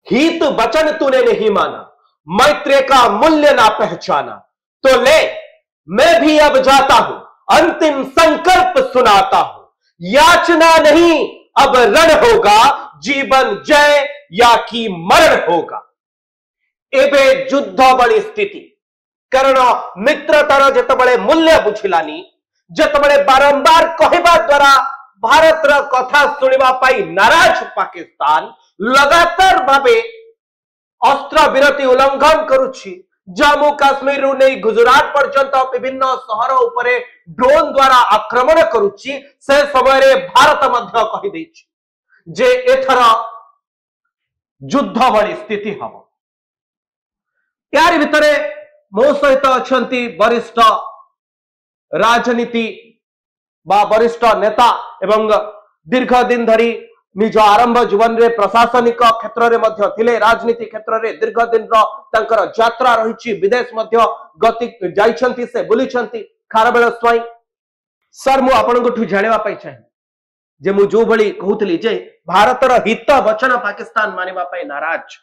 हित वचन तूने नहीं माना, मैत्री का मूल्य ना पहचाना, तो ले मैं भी अब जाता हूं, अंतिम संकल्प सुनाता हूं। याचना नहीं अब रण होगा, जीवन जय या कि मरण होगा। एबे युद्ध बड़ी स्थिति, कारण मित्रतार जितेबाला मूल्य बुझिलानी, जितेबाला बारंबार कहवा द्वारा भारत कथा शुणा नाराज पाकिस्तान लगातार भावे अस्त्र विरति उल्लंघन करुछि। जम्मू काश्मीर रु नहीं गुजरात पर्यंत विभिन्न सहर उपरे ड्रोन द्वारा आक्रमण करुछि। से समय रे भारत मध्य कहि दैछि जे एथर युद्ध भली स्थिति हम। यार भितरे मो सहित अछंती वरिष्ठ राजनीति बा वरिष्ठ नेता एवं दीर्घ दिन धरी निज आरंभ जीवन रे प्रशासनिक क्षेत्र रे मध्य थिले, राजनीति क्षेत्र रे दीर्घ दिन तांकर यात्रा रही, विदेश मध्य गति जाइछंती, से बुलीछंती खारबेल स्वाई। सर मु आपनकठु जानिबा पाई चाहे जे मु जो भली कहउतली जे भारतर हित वचन पाकिस्तान मानिबा पाई नाराज,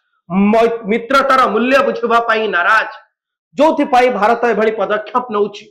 मित्रतार मूल्य बुझिबा पाई नाराज, जोथि पाई भारत एभली पदक्षेप नउछि।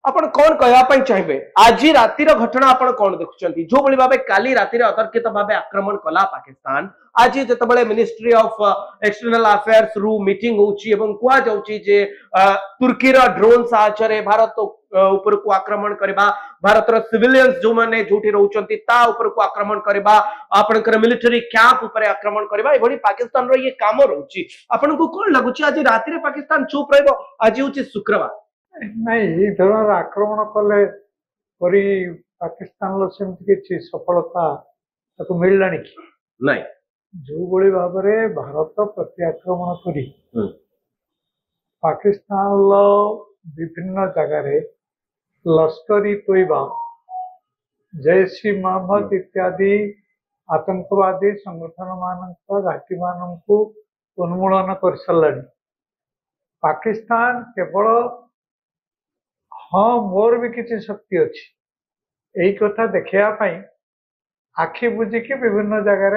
आपण कौन कहवाई चाहिए आज रातिर घटना आपण कौन देखुं जो भली भाव काली रातिर अतर्कित भाव आक्रमण कला पाकिस्तान। आज जितेबाला मिनिस्ट्री ऑफ एक्सटर्नल अफेयर्स रु मीटिंग होउछि एवं कुआ जाउछि जे तुर्कीर ड्रोन साहाय्य भारत ऊपर को आक्रमण करबा, भारतर सिविलियंस जो माने जोठी रहउछंती ता ऊपर को आक्रमण करबा, आपनकर मिलिटरी कैंप ऊपर आक्रमण करबा, एभली पाकिस्तान रो ये काम रहउछि। आपन को कोन लागुछि आज रातिर पाकिस्तान चुप रहबो? आज होउछि शुक्रवार, नहीं धरण आक्रमण कले पाकिस्तान सेमती सफलता मिलला कि नहीं? जो बड़ी भाव में भारत प्रति आक्रमण करी पाकिस्तान विभिन्न जगार लश्करी तोयबा, जैश ई मोहम्मद इत्यादि आतंकवादी संगठन मान घाटी मान उन्मूलन कर सारा। पाकिस्तान केवल हाँ मोर भी किसी शक्ति अच्छी यही कथा देखापी आखि बुझिकी विभिन्न जगार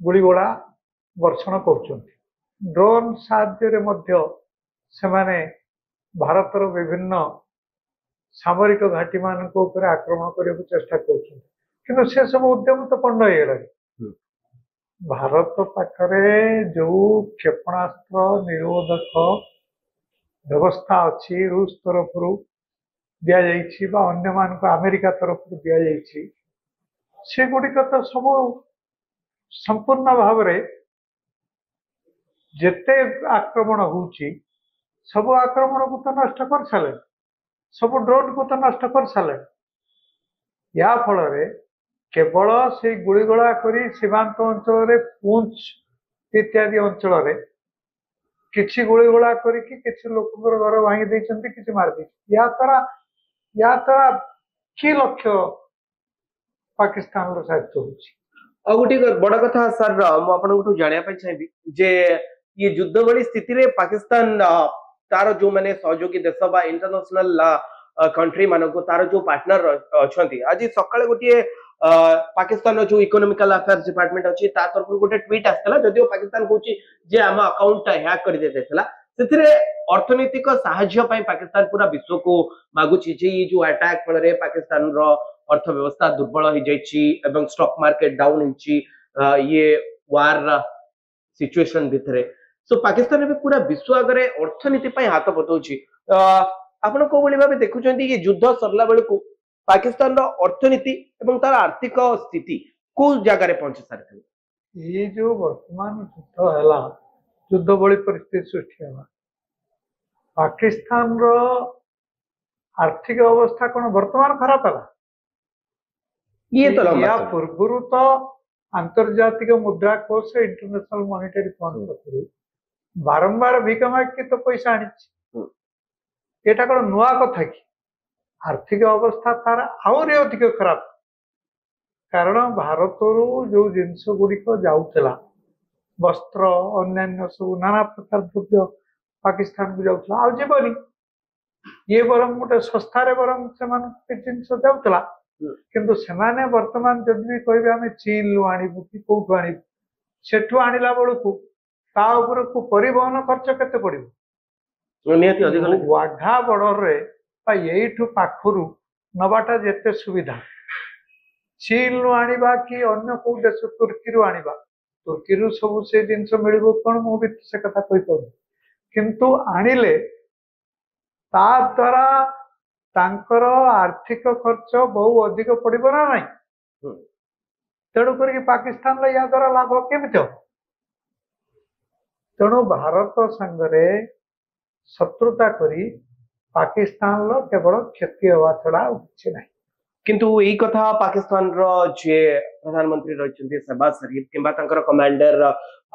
गुड़ीगोड़ा वर्षण कर ड्रोन साहाय्य से भारतर विभिन्न सामरिक घाटी मान आक्रमण करने को चेष्टा कर से सब उद्यम तो पंड हो भारत पाखरे जो क्षेपणास्त्र निरोधक व्यवस्था अच्छी रूस तरफ दि अन्य मान अमेरिका तरफ दि से गुड़िक तो सब संपूर्ण भाव जेते आक्रमण होउची सब आक्रमण को तो नष्ट कर सारे, सब ड्रोन को तो नष्ट कर सारे। या फल केवल से गुड़ीगोड़ा करी सीमांत अंचल पुंछ इत्यादि अंचल किसी गुड़ीगोड़ा करके किसी लोक घर भांगी देते किसी मार या द्वारा कि लक्ष्य पाकिस्तान साहित्य हो गोटे बड़ कथा सर मुझे जानापी चाहिए जे ये युद्ध भली स्थिति रे पाकिस्तान तार जो माने सहयोगी देश बा इंटरनेशनल कंट्री मान को तार जो पार्टनर अच्छा आज सकाଳେ गोटे पाकिस्तान जो इकोनॉमिकल अफेयर्स डिपार्टमेंट अच्छी तरफ गोटे ट्वीट आसला जदिव पाकिस्तान कहूँ जे आम अकाउंट हैक कर देता से अर्थनैतिक साहाय्य पाकिस्तान पूरा विश्व को मागुची जे ये जो अटैक फल पाकिस्तान रो अर्थव्यवस्था दुर्बल हो जाए, स्टॉक मार्केट डाउन हो ये वार सिचुएशन भितर। सो पाकिस्तान भी पूरा विश्व आगे अर्थनीति हाथ बतौची। आपण को भाव देखुं ये युद्ध सरला बेलू पाकिस्तान अर्थनीति एवं तार आर्थिक स्थिति को जगार पहुंची सारी। ये जो वर्तमान युद्ध है युद्ध भली परिस्थिति सृष्टि है पाकिस्तान रो आर्थिक अवस्था कौन वर्तमान खराब है? ये तो या पूर्व तो आंतर्जातिक मुद्रा कोष इंटरनेशनल मॉनिटरी फंड बारंबार भिक मागी तो पैसा आनी एटा कौन नुआ कथा कि आर्थिक अवस्था तार आहरी अधिक खराब कारण भारत जो जिनस गुड़िक जाऊला वस्त्र अन्य सब नाना प्रकार द्रव्य पाकिस्तान को जाऊला आजीवनी ये बरम गोटे सस्तार बरम से जिन जाऊला किंतु सेमाने वर्तमान जदि भी कहे आम चीन आणबू कि कौटू आणबू सेठू आनिला बेलू ता उपरकू परिवहन खर्च केते पड़िबो निहाती अधिक लगे वाघा बॉर्डर रे यहीठू पाखरु नबाटा जेते सुविधा चीन रु आनिबा कि अन्य को देश तुर्की रु आनिबा तुर्की रु सब से जिनस मिलिबो कोन मो भी से कथा कहि पाउ किंतु आनिले ता द्वारा तांकर आर्थिक खर्च बहु अधिक पड़िबो ना नहीं तेणु करके पाकिस्तान या द्वारा लाभ केमिति हो तेणु भारत संगरे शत्रुता करी पाकिस्तान लो केवल क्षति हवा छड़ा किछि नहीं किंतु यही कथा पाकिस्तान रो जे प्रधानमंत्री रहिचंती शहबाज शरीफ किंबा तांकर कमांडर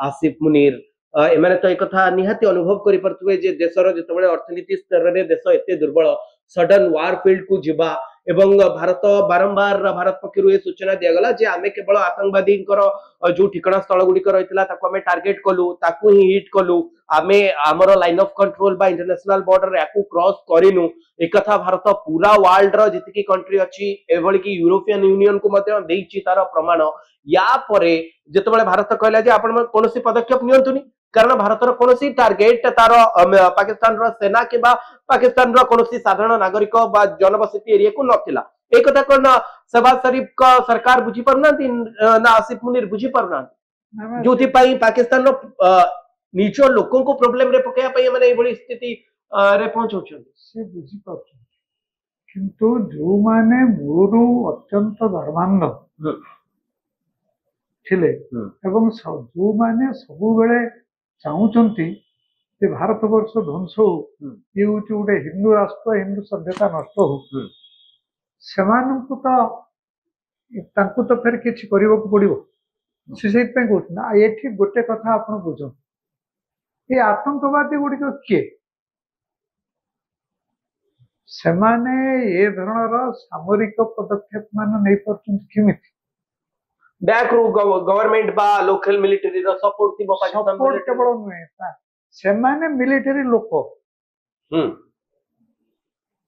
आसिफ मुनीर एमाने तो एक कथा निहाती अनुभव करि परथुवे जे देशर जेतबेले अर्थनीति स्तर रे देश एते दुर्बल सडन वार फील्ड को जिबा एवं भारत बारंबार भारत पक्षरु ए सूचना दिया गला जे आमे केवल आतंकवादी जो ठिकाना स्थल गुडी रहितला ताको आमे टार्गेट कलु ताको ही हिट कलु आमे हमर लाइन ऑफ कंट्रोल बा इंटरनेशनल बॉर्डर याकू क्रॉस करिनु एक कथा भारत पूरा वर्ल्ड रो जतिकी कंट्री अछि एभली कि यूरोपियन यूनियन को मध्य देइछि तार प्रमाण या परे जेतबेले भारत कहला जे आपण कोनोसी पदक्षेप नियंतुनी कारण भारतर कोनोसी टार्गेट तार पाकिस्तान रो सेना के बा पाकिस्तान रो कोनोसी साधारण नागरिक बा जनबसति एरिया को नथिला एक कथा कोन शहबाज शरीफ का सरकार बुझी परनांती ना आसिफ मुनीर बुझी परनांती जोथि पई पाकिस्तान रो निज लोकों को प्रॉब्लम रे पकया पई माने एभली स्थिति रे पहुंचौछन से बुझी पाछन किंतु जो माने मूलु अत्यंत धर्मांध थिले एवं जो माने सबु बेले चाहूचंती जे भारत वर्ष ध्वंस हो ये गोटे हिंदू राष्ट्र हिंदू सभ्यता नष्ट हो तांकु तो फिर किछि करबा को पड़िबो से सेत पे कहउछना एठी गोटे कथा आपण बुझो ये आतंकवादी गुडी को के सेमाने ये धरणर सामरिक पदक्षेप मान नहीं परछन किमिति बैक रू गवर्नमेंट बा लोकल मिलिटरी रो सपोर्ट थिबो पाकिस्तान सपोर्ट केवल नुहे सेमाने मिलिटरी लोक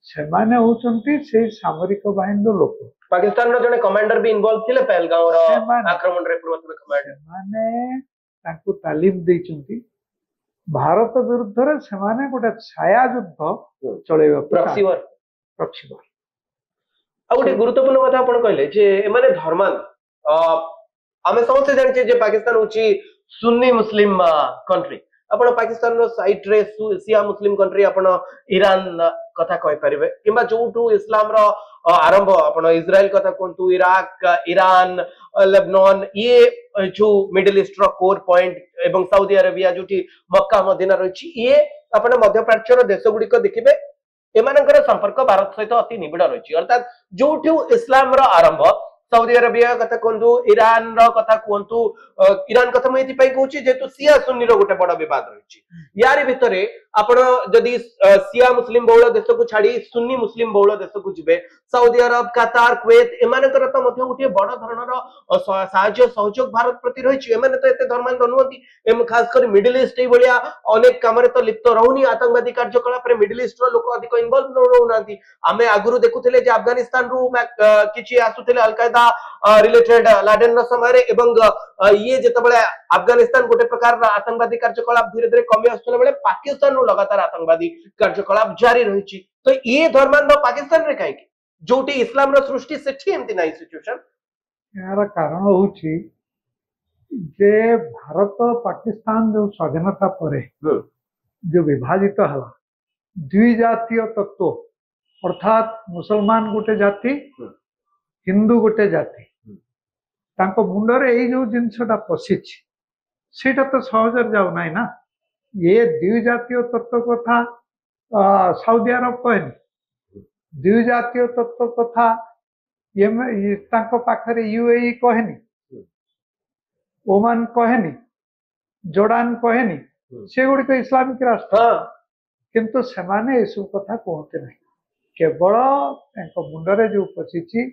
सेमाने होचंती से सामरिक बाहिनी लोक पाकिस्तान रो जने कमांडर भी इन्वॉल्व थिले पहलगांव रो आक्रमण रे पूर्वतन कमांडर माने तांकु तालीम देइचंती भारत विरुद्ध रे सेमाने गोटे छाया युद्ध चलेबा प्रॉक्सी वार आ गोटे गुरुत्वपूर्ण कथा आपण कहले जे एमाने धर्मान आमे समस्त जानछे जे पाकिस्तान होची सुन्नी मुस्लिम कंट्री आपण पाकिस्तान रो साइड रे शिया मुस्लिम कंट्री आपण ईरान कथा कहि परिबे किबा जोटू इस्लाम रो आरंभ आपण इजराइल कथा कोंतु इराक ईरान लेबनान ये जो मिडिल ईस्ट रो कोर पॉइंट एवं सऊदी अरेबिया जोटी मक्का मदीना रहिछि ये आपण मध्य प्राच्य रो देश गुडी को देखिबे एमानकर संपर्क भारत सहित अति निबिड़ रहिछि अर्थात जोटू इस्लाम रो आरंभ सऊदी अरेबिया कथा कहतु ईरान रो कथा कहतु ईरान कथा मैं एथि कहूची जेतु शिया सुन्नी रो गोटे बड़ विवाद रहिछि यारी भितरे आपण जदी शिया मुस्लिम बहुल देश को छाड़ी सुन्नी मुस्लिम बहुल देश को जिबे सऊदी अरब कतार कुवैत एमानकर त मध्य गोटे बड़ धरणर साहाय्य सहयोग भारत प्रति रहिछि एमाने त एते धर्मांध नहुंती एम खास कर मिडिल ईस्ट ए बलिया अनेक काम रे तो लिप्त रहउनी आतंकवादी कार्यकलाप रे मिडिल ईस्ट रो लोक अधिक इन्वॉल्व रहउनांती आमे आगुरु देखुथिले जे अफगानिस्तान रु किछि आसुथिले अल कायदा रिलेटेड लाडेन रो समय रे एवं ये जेतबेले अफगानिस्तान गोटे प्रकार आतंकवादी कार्यकलाप धीरे धीरे कमी आसुथिले बेले पाकिस्तान रु लगातार आतंकवादी कार्यकलाप जारी रहिछि तो ये धर्मांध पाकिस्तान रे काहे जोटी इस्लाम रो सृष्टि सेठी एमति नाही सिचुएशन यार कारण होछि जे भारत पाकिस्तान जो स्वाधीनता परे जो विभाजित हला द्विजातीय तत्व अर्थात मुसलमान गोटे जाति हिंदू गोटे जाति तांको मुंडरे एई जो जिनसटा पसिछि सेटा तो सहजर जाउ नाही ना ये द्विजातीय तत्व कथा सऊदी अरब कहनी द्विजातीय तत्व कथा ये तांको पाखरे यूएई कहनी ओमान कहनी जोर्डान कहनी से गुड़िक इस्लामिक राष्ट्र किंतु सेमाने एसु कथा कहते नहीं केवल मुंडरे जो पशिछि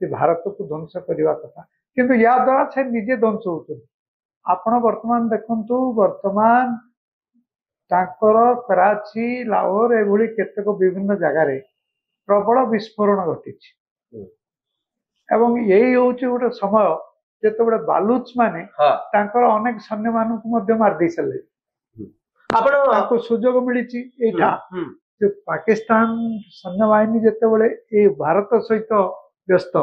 भारत को ध्वंस करने कथा किंतु या द्वारा से निजे ध्वंस होते आपण वर्तमान देखंतु वर्तमान तांकर कराची लाहौर एभली केतेक विभिन्न जगार प्रबल विस्फोरण घटी एवं यही हूँ गोटे समय ଯେତେବେଳେ ବାଲୁଚ ମାନେ ହଁ ତାଙ୍କର ଅନେକ ସୈନ୍ୟ ମାନଙ୍କୁ ମଧ୍ୟ ମାରିଦେଇ ସାରିଲେ ଆପଣ ତାଙ୍କୁ ସୁଯୋଗ ମିଳିଛି ଏଇଟା ହୁଁ, ଯେ ପାକିସ୍ତାନ ସୈନ୍ୟବାହିନୀ ଯେତେବେଳେ ଏ ଭାରତ ସହିତ ବ୍ୟସ୍ତ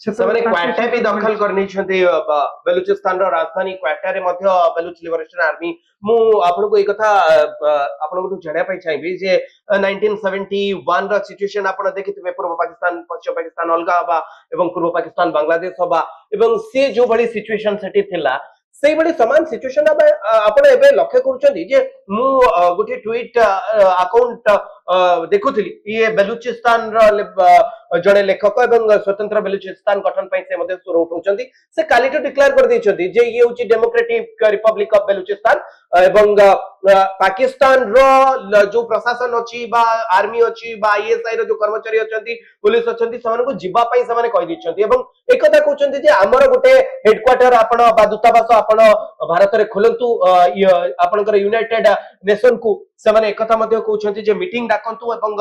ସେମାନେ ତାଙ୍କୁ କ୍ୱାଟା ବି ସୁଯୋଗ ଦଖଲ ମିଳିଛି। କରିନେଇଛନ୍ତି ବେଲୁଚିସ୍ତାନର ରାଜଧାନୀ କ୍ୱାଟାରେ ମଧ୍ୟ ବେଲୁଚ ଲିବରେସନ ଆର୍ମି। ମୁଁ ଆପଣଙ୍କୁ ଏଇ କଥା ଆପଣଙ୍କଠୁ ଜାଣିବା ପାଇଁ ଚାହିଁବି ଯେ 1971 ର ସିଚୁଏସନ ଆପଣ ଦେଖିଥିବେ, ପୂର୍ବ ପାକିସ୍ତାନ ପଶ୍ଚିମ ପାକିସ୍ତାନ ଅଲଗା ହବା ଏବଂ ପୂର୍ବ ପାକିସ୍ତାନ ବାଂଲାଦେଶ ହବା, ଏବଂ ସେ ଯୋଉଭଳି ସିଚୁଏସନ ସେଠି ଥିଲା ସେଇଭଳି ସମାନ ସିଚୁଏସନ ଆପଣ ଏବେ ଲକ୍ଷ୍ୟ କରୁଛନ୍ତି ଯେ ମୁଁ ଗୋଟିଏ ଟ୍ୱିଟ ଆକାଉଣ୍ଟ ଦେଖୁଥିଲି, ଇଏ ବେଲୁଚିସ୍ତାନର ଜଣେ ଲେଖକ ଏବଂ ସ୍ୱତନ୍ତ୍ର ବେଲୁଚିସ୍ତାନ ଗଠନ ପାଇଁ ସେ ମଧ୍ୟ ସ୍ୱର ଉଠାଉଛନ୍ତି। ସେ କାଲିଠୁ ଡିକ୍ଲେୟାର କରିଦେଇଛନ୍ତି ଯେ ଇଏ ହେଉଛି ଡେମୋକ୍ରେଟିକ ରିପବ୍ଲିକ ଅଫ ବେଲୁଚିସ୍ତାନ ଏବଂ ପାକିସ୍ତାନର ଯୋଉ ପ୍ରଶାସନ ଅଛି ବା ଆର୍ମି ଅଛି ବା ଆଇଏସଆଇ ର ଯୋଉ କର୍ମଚାରୀ ଅଛନ୍ତି, ପୁଲିସ ଅଛନ୍ତି, ସେମାନଙ୍କୁ ଯିବା ପାଇଁ ସେମାନେ କହିଦେଇଛନ୍ତି ଏବଂ ଏକଥା କହୁଛନ୍ତି ଯେ ଆମର ଗୋଟେ ହେଡକ୍ୱାର୍ଟର ଆପଣ ବା ଦୂତାବାସ ଆପଣ ଭାରତରେ ଖୋଲନ୍ତୁ, ଆପଣଙ୍କର ୟୁନାଇଟେଡ ନେସନ କୁ ସେମାନେ ଏକଥା ମଧ୍ୟ କହୁଛନ୍ତି ଯେ ମିଟିଂ ଡାକନ୍ତୁ ଏବଂ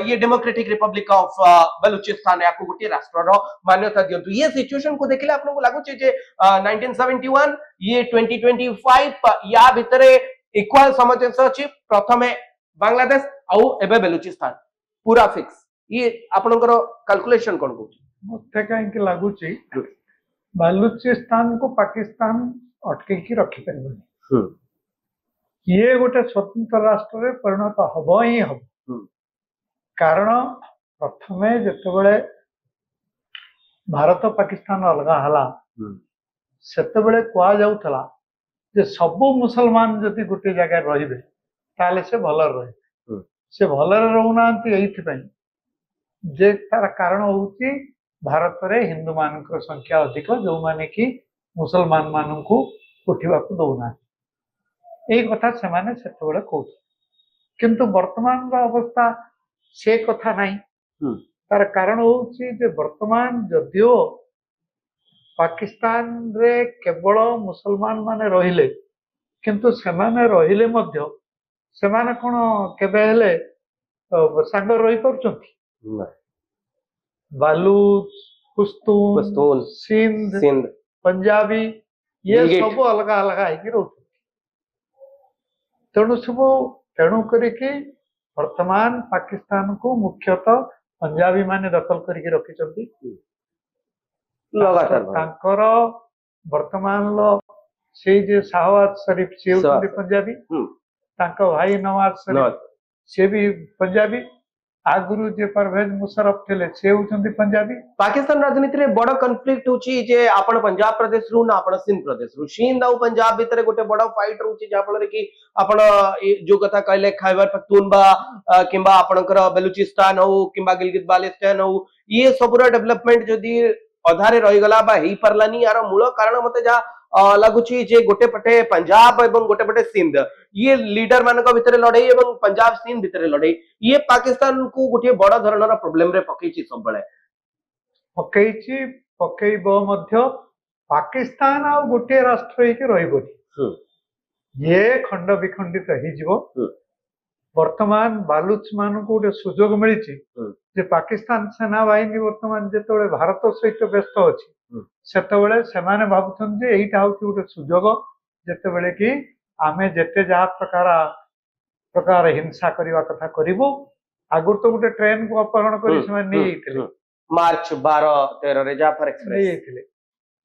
ଇଏ ଡେମୋକ୍ରେଟିକ ରିପବ୍ଲିକ ଅଫ ବେଲୁଚିସ୍ତାନ ୟାକୁ ଗୋଟିଏ ରାଷ୍ଟ୍ରର ମାନ୍ୟତା ଦିଅନ୍ତୁ। ଇଏ ସିଚୁଏସନ କୁ ଦେଖିଲେ ଆପଣଙ୍କୁ ଲାଗୁଛି ଯେ 1971 ଇଏ 2025 ୟା ଭିତରେ ଇକ୍ୱାଲ ସାମଞ୍ଜସ୍ୟ ଅଛି, ପ୍ରଥମେ ବାଂଲାଦେଶ ଆଉ ଏବେ ବେଲୁଚିସ୍ତାନ ପୁରା ଫିକ୍ସ। ଇଏ ଆପଣଙ୍କର କ୍ୟାଲକୁଲେସନ କଣ କହୁଛି? ମତେ କାହିଁକି ଲାଗୁଛି ବାଲୁଚିସ୍ତାନ କୁ ପାକିସ୍ତାନ ଅଟକେଇକି ରଖିପାରିବନି, ଇଏ ଗୋଟେ ସ୍ୱତନ୍ତ୍ର ରାଷ୍ଟ୍ରରେ ପରିଣତ ହବ ହିଁ ହବ। କାରଣ ପ୍ରଥମେ ଯେତେବେଳେ ଭାରତ ପାକିସ୍ତାନ ଅଲଗା ହେଲା ସେତେବେଳେ କୁହାଯାଉଥିଲା ଯେ ସବୁ ମୁସଲମାନ ଯଦି ଗୋଟେ ଜାଗାରେ ରହିବେ ତାହେଲେ ସେ ଭଲରେ ରହିବେ। ସେ ଭଲରେ ରହୁନାହାନ୍ତି ଏଇଥିପାଇଁ ଯେ ତାର କାରଣ ହଉଛି ଭାରତରେ ହିନ୍ଦୁ ମାନଙ୍କର ସଂଖ୍ୟା ଅଧିକ, ଯୋଉମାନେ କି ମୁସଲମାନ ମାନଙ୍କୁ ଉଠିବାକୁ ଦଉନାହାନ୍ତି। ଏଇ କଥା ସେମାନେ ସେତେବେଳେ କହୁଥିଲେ, କିନ୍ତୁ ବର୍ତ୍ତମାନର ଅବସ୍ଥା ସେ କଥା ନାହିଁ। ତାର କାରଣ ହଉଛି ଯେ ବର୍ତ୍ତମାନ ଯଦିଓ ପାକିସ୍ତାନରେ କେବଳ ମୁସଲମାନ ମାନେ ରହିଲେ, କିନ୍ତୁ ସେମାନେ ରହିଲେ ମଧ୍ୟ ସେମାନେ କଣ କେବେ ହେଲେ ସାଙ୍ଗରେ ରହିପାରୁଛନ୍ତି? ବାଲୁଚ, ପୁସ୍ତୁନ, ସିନ୍ଧ, ପଞ୍ଜାବୀ ଇଏ ସବୁ ଅଲଗା ଅଲଗା ହେଇକି ରହୁଛନ୍ତି। ତେଣୁ କରିକି ବର୍ତ୍ତମାନ ପାକିସ୍ତାନକୁ ମୁଖ୍ୟତଃ ପଞ୍ଜାବୀ ମାନେ ଦଖଲ କରିକି ରଖିଛନ୍ତି। ତାଙ୍କର ବର୍ତ୍ତମାନର ସେଇ ଯେ ଶାହବାଜ ଶରୀଫ ସିଏ ହେଉଛନ୍ତି ପଞ୍ଜାବୀ, ତାଙ୍କ ଭାଇ ନୱାଜ ଶରୀଫ ସିଏ ବି ପଞ୍ଜାବୀ, ଆଗରୁ ଯେ ପରଭେଜ ମୁଶରଫ ଥିଲେ ସେ ହେଉଛନ୍ତି ପଞ୍ଜାବୀ। ପାକିସ୍ତାନ ରାଜନୀତିରେ ବଡ କନଫ୍ଲିକ୍ଟ ହଉଛି ଯେ ଆପଣ ପଞ୍ଜାବ ପ୍ରଦେଶରୁ ନା ଆପଣ ସିନ୍ଧ ପ୍ରଦେଶରୁ, ସିନ୍ଧ ଆଉ ପଞ୍ଜାବ ଭିତରେ ଗୋଟେ ବଡ ଫାଇଟ ରହୁଛି, ଯାହା ଫଳରେ କି ଆପଣ ଯୋଉ କଥା କହିଲେ ଖାଇବାର ପଖ୍ତୁନବା କିମ୍ବା ଆପଣଙ୍କର ବେଲୁଚିସ୍ତାନ ହଉ କିମ୍ବା ଗିଲଗିତ ବାଲିସ୍ତାନ ହଉ, ଇଏ ସବୁର ଡେଭଲପମେଣ୍ଟ ଯଦି ଅଧାରେ ରହିଗଲା ବା ହେଇପାରିଲାନି, ୟାର ମୂଳ କାରଣ ମତେ ଯାହା ଲାଗୁଛି ଯେ ଗୋଟେ ପଟେ ପଞ୍ଜାବ ଏବଂ ଗୋଟେ ପଟେ ସିନ୍ଧ, ଇଏ ଲିଡର ମାନଙ୍କ ଭିତରେ ଲଢେଇ ଏବଂ ପଞ୍ଜାବ ସିନ୍ଧ ଭିତରେ ଲଢେଇ, ଇଏ ପାକିସ୍ତାନ କୁ ଗୋଟିଏ ବଡ ଧରଣର ପ୍ରୋବ୍ଲେମ ରେ ପକେଇଛି, ସବୁବେଳେ ପକେଇବ ମଧ୍ୟ। ପାକିସ୍ତାନ ଆଉ ଗୋଟିଏ ରାଷ୍ଟ୍ର ହେଇକି ରହିବନି, ଇଏ ଖଣ୍ଡ ବିଖଣ୍ଡିତ ହେଇଯିବ। ବର୍ତ୍ତମାନ ବାଲୁଚ ମାନଙ୍କୁ ଗୋଟେ ସୁଯୋଗ ମିଳିଛି ଯେ ପାକିସ୍ତାନ ସେନାବାହିନୀ ବର୍ତ୍ତମାନ ଯେତେବେଳେ ଭାରତ ସହିତ ବ୍ୟସ୍ତ ଅଛି ସେତେବେଳେ ସେମାନେ ଭାବୁଛନ୍ତି ଯେ ଏଇଟା ହଉଛି ଗୋଟେ ସୁଯୋଗ, ଯେତେବେଳେ କି ଆମେ ଯେତେ ଯାହା ପ୍ରକାର ହିଂସା କରିବା କଥା କରିବୁ। ଆଗରୁ ତ ଗୋଟେ ଟ୍ରେନ କୁ ଅପହରଣ କରି ସେମାନେ ନେଇଯାଇଥିଲେ, ମାର୍ଚ୍ଚ 12-13 ଜାଫର ଏକ୍ସପ୍ରେସ ନେଇଯାଇଥିଲେ,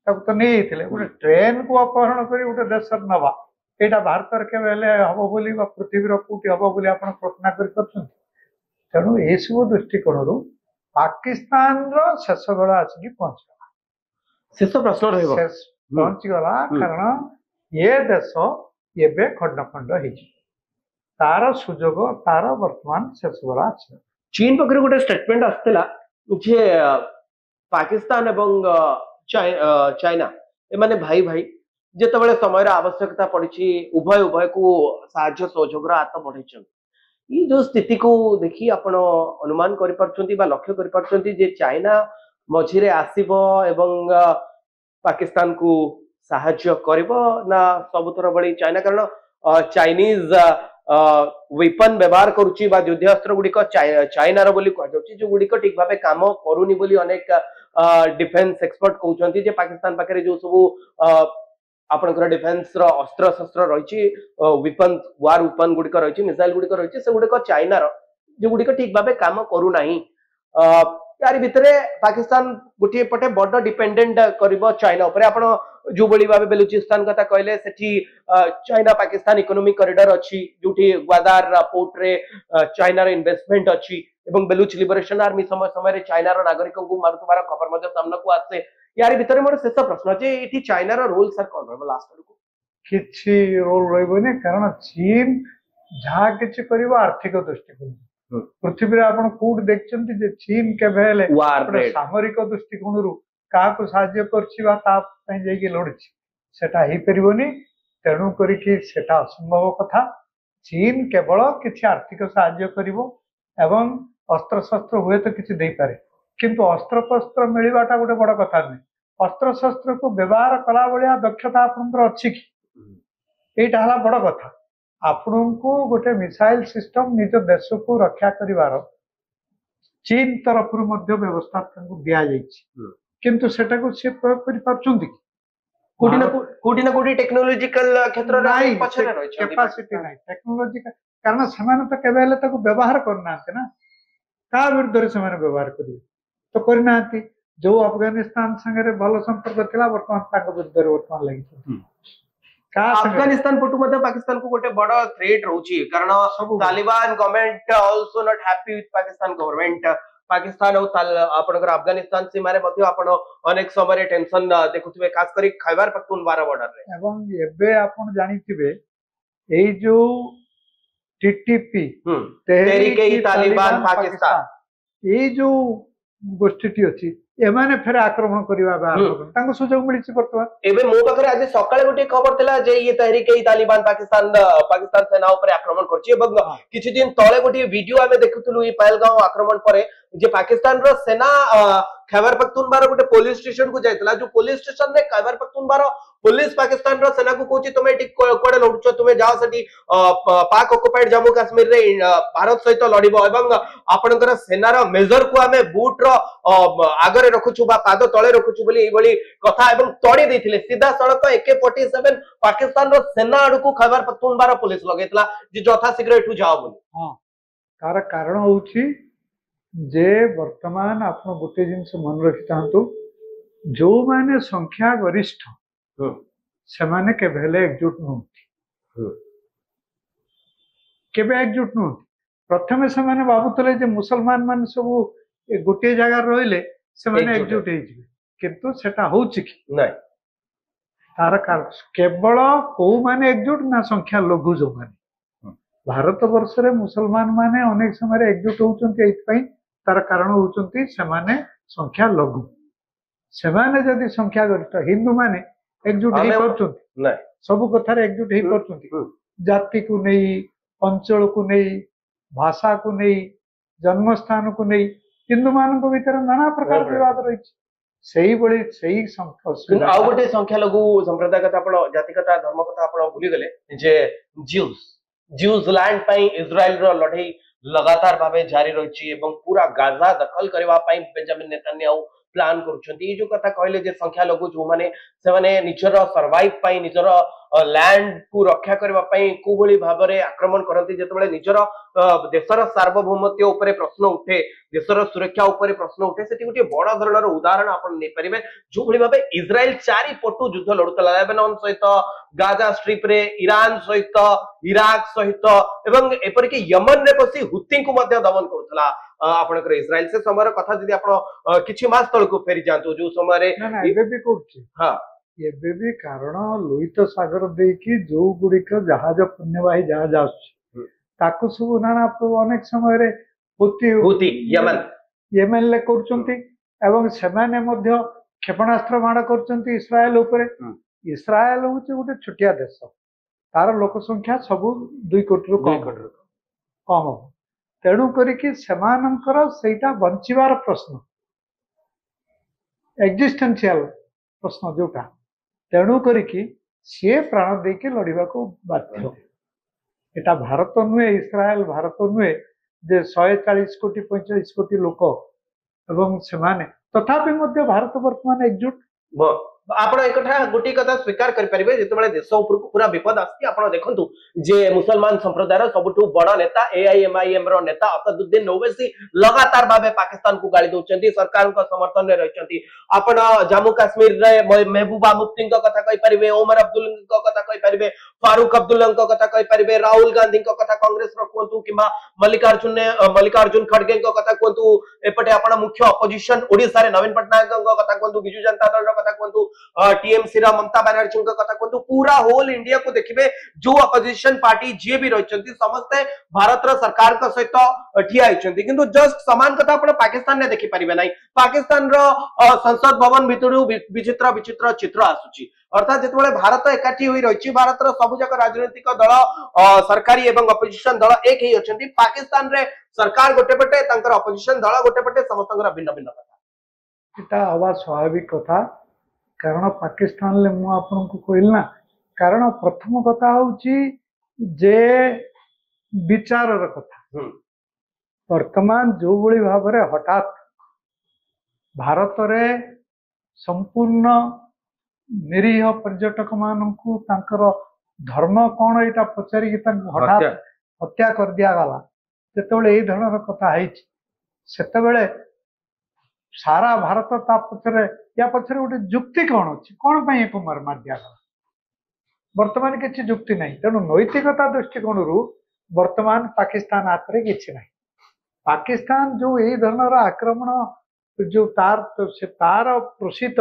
ତାକୁ ତ ନେଇଯାଇଥିଲେ। ଗୋଟେ ଟ୍ରେନ କୁ ଅପହରଣ କରି ଗୋଟେ ଦେଶରେ ନବା, ଏଇଟା ଭାରତରେ କେବେ ହେଲେ ହବ ବୋଲି ବା ପୃଥିବୀର କୋଉଠି ହବ ବୋଲି ଆପଣ କଳ୍ପନା କରିପାରୁଛନ୍ତି? ତେଣୁ ଏସବୁ ଦୃଷ୍ଟିକୋଣରୁ ପାକିସ୍ତାନର ଶେଷ ବେଳ ଆସିକି ପହଞ୍ଚିଗଲା। ଶେଷ ପ୍ରଶ୍ନ ରହିବ ପହଞ୍ଚିଗଲା, କାରଣ ଏ ଦେଶ ଏବେ ଖଣ୍ଡ ଖଣ୍ଡ ହେଇଛି, ତାର ସୁଯୋଗ ତାର ବର୍ତ୍ତମାନ ଶେଷ ବେଳ ଆସିବ। ଚୀନ ପକ୍ଷରୁ ଗୋଟେ ଷ୍ଟେଟମେଣ୍ଟ ଆସିଥିଲା ଯେ ପାକିସ୍ତାନ ଏବଂ ଚାଇନା ଏମାନେ ଭାଇ ଭାଇ, ଯେତେବେଳେ ସମୟର ଆବଶ୍ୟକତା ପଡିଛି ଉଭୟ ଉଭୟକୁ ସାହାଯ୍ୟ ସହଯୋଗର ହାତ ବଢେଇଛନ୍ତି। ଏଇ ଯୋଉ ସ୍ଥିତିକୁ ଦେଖି ଆପଣ ଅନୁମାନ କରିପାରୁଛନ୍ତି ବା ଲକ୍ଷ୍ୟ କରିପାରୁଛନ୍ତି ଯେ ଚାଇନା ମଝିରେ ଆସିବ ଏବଂ ପାକିସ୍ତାନକୁ ସାହାଯ୍ୟ କରିବ ନା ସବୁଥର ଭଳି ଚାଇନା, କାରଣ ଚାଇନିଜ ୱେପନ ବ୍ୟବହାର କରୁଛି ବା ଯୁଦ୍ଧାସ୍ତ୍ର ଗୁଡିକ ଚାଇନାର ବୋଲି କୁହାଯାଉଛି, ଯୋଉ ଗୁଡିକ ଠିକ ଭାବେ କାମ କରୁନି ବୋଲି ଅନେକ डिफेन्स एक्सपर्ट कहउछंती जे पाकिस्तान पाखरे जो सब आपनकर डिफेन्स रो अस्त्र शस्त्र रही वेपन वार वेपन गुडिक रही मिसाइल गुडिक रही से गुडिक चाइना रो जे गुडिक ठीक भाबे काम करू नाही यार भितरे पाकिस्तान गोटे पटे बड़ डिपेंडेंट करिवो चाइना ऊपर आपण जो बड़ी भाबे बेलुचिस्तान कथा कहले सेठी चाइना पाकिस्तान इकोनॉमिक कॉरिडोर अछि जोठी ग्वादार पोर्ट रे चाइना रो इन्वेस्टमेंट अछि एवं बेलुच लिबरेशन आर्मी समय समय रे चाइना रो नागरिकों को मारुतबार खबर मध्ये सामना को आसे यार भितरे मोर शेष प्रश्न अछि एठी चाइना रो रोल सर कोन रहबो लास्ट को किछि रोल रहबोनी कारण चीन जहा किछि करिवो आर्थिक दृष्टिकोण पृथ्वी रे आपण कोड देखचंती जे चीन केबे हेले सामरिक दृष्टिकोण काहाको साहाय्य करछिबा ता पई जेकी लड़छि सेटा ही परिबोनी तेणु करिकि सेटा असंभव कथा चीन केवल किछि आर्थिक साहाय्य करिवो एवं अस्त्र शस्त्र हुए तो किछि देई पारे किंतु अस्त्र शस्त्र मिलिबाटा गोटे बड़ कथा नै अस्त्र शस्त्र को व्यवहार कला बलिया दक्षता आपनकर अछि कि एटा हला बड़ कथा आपण को गोटे मिसाइल सिस्टम निज देश को रक्षा करिवार चीन तरफ व्यवस्था दिया किंतु सेटा को से प्रयोग करि पारछंती कोटी ना कोटी टेक्नोलॉजिकल क्षेत्र रे पछरे रहै छै कैपेसिटी नै टेक्नोलॉजी कारण समान तो केबे हेले ताको व्यवहार करना ना का विरुद्ध रे समान व्यवहार करिवे तो करना जो अफगानिस्तान संगे रे भलो संपर्क थिला वर्तमान ताको विरुद्ध रे वर्तमान लागि अफगानिस्तान पटु मध्ये पाकिस्तान को गोटे बड़ थ्रेट रहउची कारण Taliban government also not happy with Pakistan government Pakistan और आपनकर अफगानिस्तान सीमा रे मध्ये आपण अनेक समय टेंशन देखुथिबे खास करी खैबर पख्तूनख्वा बॉर्डर रे एवं एबे आपण जानिथिबे एई जो टीटीपी तहरीक-ए-तालिबान पाकिस्तान एई जो गोष्ठीटी अछि एमाने फेर आक्रमण करिवा तांको सुजोग मिलिछि वर्तमान एबे मो पाखरे आज सकाळे गोटे खबर थिला जे ये तहरीक-ए-तालिबान पाकिस्तान सेना ऊपर आक्रमण करछि एवं किछि दिन तळे गोटे वीडियो आमे देखुथुलु ई पहलगांव आक्रमण परे जे पाकिस्तान रो सेना खैबर पख्तूनख्वा गोटे पुलिस स्टेशन को जायतला जो पुलिस स्टेशन रे खैबर पख्तूनख्वा पुलिस पाकिस्तान रो सेना को कोची तुमे टिक कोडे लडुछ तुमे जाओ सटी पाक ऑक्युपाइड जम्मू काश्मीर रे भारत सहित लड़िबो एवं आपनकर सेना रो मेजर को आमे बूट रो आगरे रखुछु बा पाद तळे रखुछु बोली एई बली कथा एवं तोड़ी देथिले सीधा सड़क AK-47 पाकिस्तान रो सेना अडकू खैबर पख्तूनख्वा रो पुलिस लगेतला जे जथा शीघ्र एठू जाओ बोली हां कार कारण होउची जे वर्तमान आपण गोटे जिनस मन रखि तांतु जो माने संख्या गरिष्ठ से माने के भेले एकजुट नहुति केबे एकजुट नहुति प्रथमे से माने बाबुतले जे मुसलमान मान सब गोटे जगह रहिले से माने एकजुट हे जिवे किंतु सेटा होउची कि नै तार कारण केवल को माने एकजुट ना संख्या लघु जो माने भारत वर्ष रे मुसलमान माने अनेक समय एकजुट होउचंती एत पई तार कारण होउचंती से माने संख्या लघु से माने जदी संख्या गरिष्ठ हिंदू माने एकजुट हे करचंती नै सब कथा रे एकजुट हे करचंती जाति को नहीं अंचल को नहीं भाषा को नहीं जन्म स्थान को नहीं हिंदू मान को भीतर नाना प्रकार विवाद रही सही बड़ी सही संख्या आ गोटे संख्या लघु संप्रदाय कथा आपण जाति कथा धर्म कथा आपण भूली गले जे ज्यूज लैंड पई इजराइल रो लड़ाई लगातार भावे जारी रही एवं पूरा गाजा दखल करबा पई बेंजामिन नेतन्याहू प्लान करूछंती जो कथा कहले जे संख्या लघु जो माने से माने निजर सर्वाइव पई निजर लैंड को रक्षा करबा पई कोभली भाबरे आक्रमण करंती जेतबेले निजर देशर सार्वभौमत्व ऊपर प्रश्न उठे देशर सुरक्षा ऊपर प्रश्न उठे सेठी गोटे बड़ धरणर उदाहरण आपण नै परिबे जो भली भाबे इजराइल चारि पटु युद्ध लडुतला लेबनान सहित गाजा स्ट्रिप रे ईरान सहित इराक सहित एवं एपर कि यमन रे पसी हुती को मध्य दमन करथला आपनकर इजराइल से समय कथा जदी आपण किछि मास तळ को फेरि जानतो जो समय रे एबे भी करछि हां एबे भी कारण लोहित सागर देकी जो गुडिक जहाज पुण्यवाही जहाज आछि ताकु सब नाना अनेक समय रे हुती यमन ले करचंती एवं सेमाने मध्य क्षेपणास्त्र माड़ करचंती इस्राएल ऊपर इस्राएल होची गोटे छोटिया देश तार लोक संख्या सब 2 कोटी रु कम तेणु करिकि सेमानंकर सेटा बंचिवार प्रश्न एक्जिस्टेंशियल प्रश्न जोटा तेणु करिकि सी प्राण देके लड़िबा को बाध्य एटा भारत नुहे इस्राएल भारत नुहे जे 140 कोटी 45 कोटी लोक एवं सेमाने तथापि मध्य भारत वर्तमान एकजुट आपण एक गोटे कथा स्वीकार करें जिते देश उपर पूरा विपद आसी आप देखु जे मुसलमान संप्रदायर सबुठु बड़ नेता AIMIM रो नेता असदुद्दीन ओवैसी लगातार भाव पाकिस्तान को गाड़ी दौरान सरकार समर्थन में रही आपण जम्मू काश्मीर रे महबूबा मुफ्ती कथा कहींपर ओमर अब्दुल कथा कहींपर फारूक अब्दुल्ला कथा कहींपर राहुल गांधी कथा कांग्रेस कहतु कि मल्लिकार्जुन खड़गे कथा कहतु एपटे आपण मुख्य अपोजिशन ओडिशा रे नवीन पट्टनायक कथा कहतु बिजु जनता दल कथा कहतु टीएमसी रा ममता बनर्जी कथा कहतु पूरा होल इंडिया को देखिए जो अपोजिशन पार्टी जी भी रही समस्ते भारत सरकार सहित ठिया होती किंतु जस्ट समान कथा आप पाकिस्तान ने देखी पारे ना पाकिस्तान रो संसद भवन भितर विचित्र विचित्र चित्र आसुची अर्थात जिते भारत एकाठी हुई रही भारत सबुजाक राजनीतिक दल सरकारी एवं अपोजिशन दल एक ही अच्छा पाकिस्तान रे सरकार गोटे पटे अपोजिशन दल गोटे पटे समस्त भिन्न भिन्न कथा एटा हवा स्वाभाविक कथा कारण पाकिस्तान ले मु आपन को कहल ना कारण प्रथम कथा होची जे विचार कथा वर्तमान जो बड़ी भाव रे हठात भारत रे संपूर्ण निरीह पर्यटक मानू धर्म कौन यहाँ पचारिक हठात हत्या कर दिया गला जिते धरण कथा से सारा भारत ता पछरे या पछरे गोटे जुक्ति कौन अच्छी कौन पर मार दिगला वर्तमान किसी जुक्ति नहीं तेणु नैतिकता दृष्टिकोण वर्तमान पाकिस्तान हाथ में किसी ना पाकिस्तान जो यही धरण आक्रमण जो तार प्रसिद्ध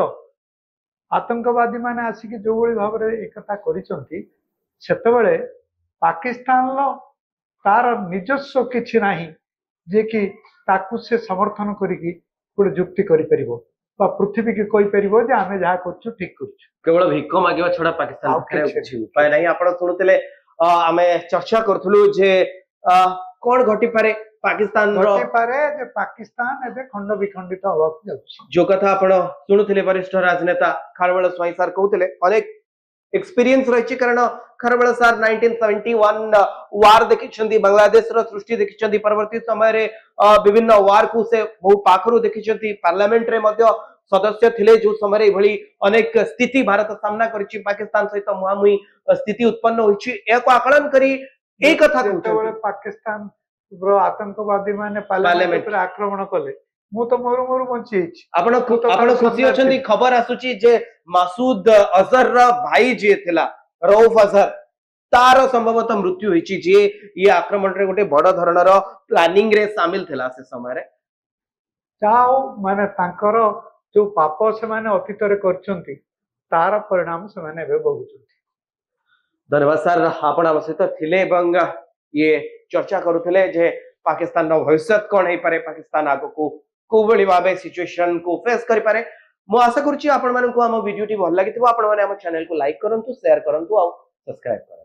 आतंकवादी माने आसिक जो बड़ी भाव में एक कर पाकिस्तान तार निजस्व किसी ना जे कि ताकू से समर्थन करिकी गोटे जुक्ति करि पृथ्वी की कहि परिबो जे आमे जहा करछु ठीक करछु केवल भिख मागिबा छडा पाकिस्तान कुछ उपाय नहीं आपण सुनुतले आमे चर्चा करथुलु जे कोन घटी पारे पाकिस्तान घटी पारे जे पाकिस्तान एबे खंड विखंडित होबा जाउछि जो कथा आपण सुनुतले वरिष्ठ राजनेता खारवेल स्वाई सर कहउतले अनेक एक्सपीरियंस रही कारण खारवेल सर 1971 वार देखिछंती बांग्लादेश रो सृष्टि देखिछंती परवर्ती समय रे विभिन्न वार को से बहु पाखरु देखिछंती पार्लियामेंट रे मध्य सदस्य थिले जो समय भली अनेक स्थिति भारत सामना करछि पाकिस्तान सहित मुहामुही स्थिति उत्पन्न होछि एको आकलन करी ए कथा कहउछि पाकिस्तान रो आतंकवादी माने पार्लियामेंट पर आक्रमण कले मु तो मोर मोर बंची आपण खुशी अछंती खबर आसुची जे मासूद अजहर रा भाई जे थिला रऊफ अजहर तार संभवतः मृत्यु होईची जे ये आक्रमण रे गोटे बड़ धरणर प्लानिंग रे शामिल थिला से समय रे चाओ माने तांकर जो पाप से माने अतीत रे करचंती तार परिणाम से माने बे भोगुचंती धन्यवाद सर आपण हम सहित थिले एवं ये चर्चा करूथिले जे पाकिस्तान रो भविष्य कोन हे पारे पाकिस्तान आगो को बड़ी भाव सिचुएशन को फेस करि पारे मु आशा करूची आपण मानन को हम वीडियो टी भल लागिथिबो आपण माने हम चैनल को लाइक करंतु शेयर करंतु आ सब्सक्राइब करंतु।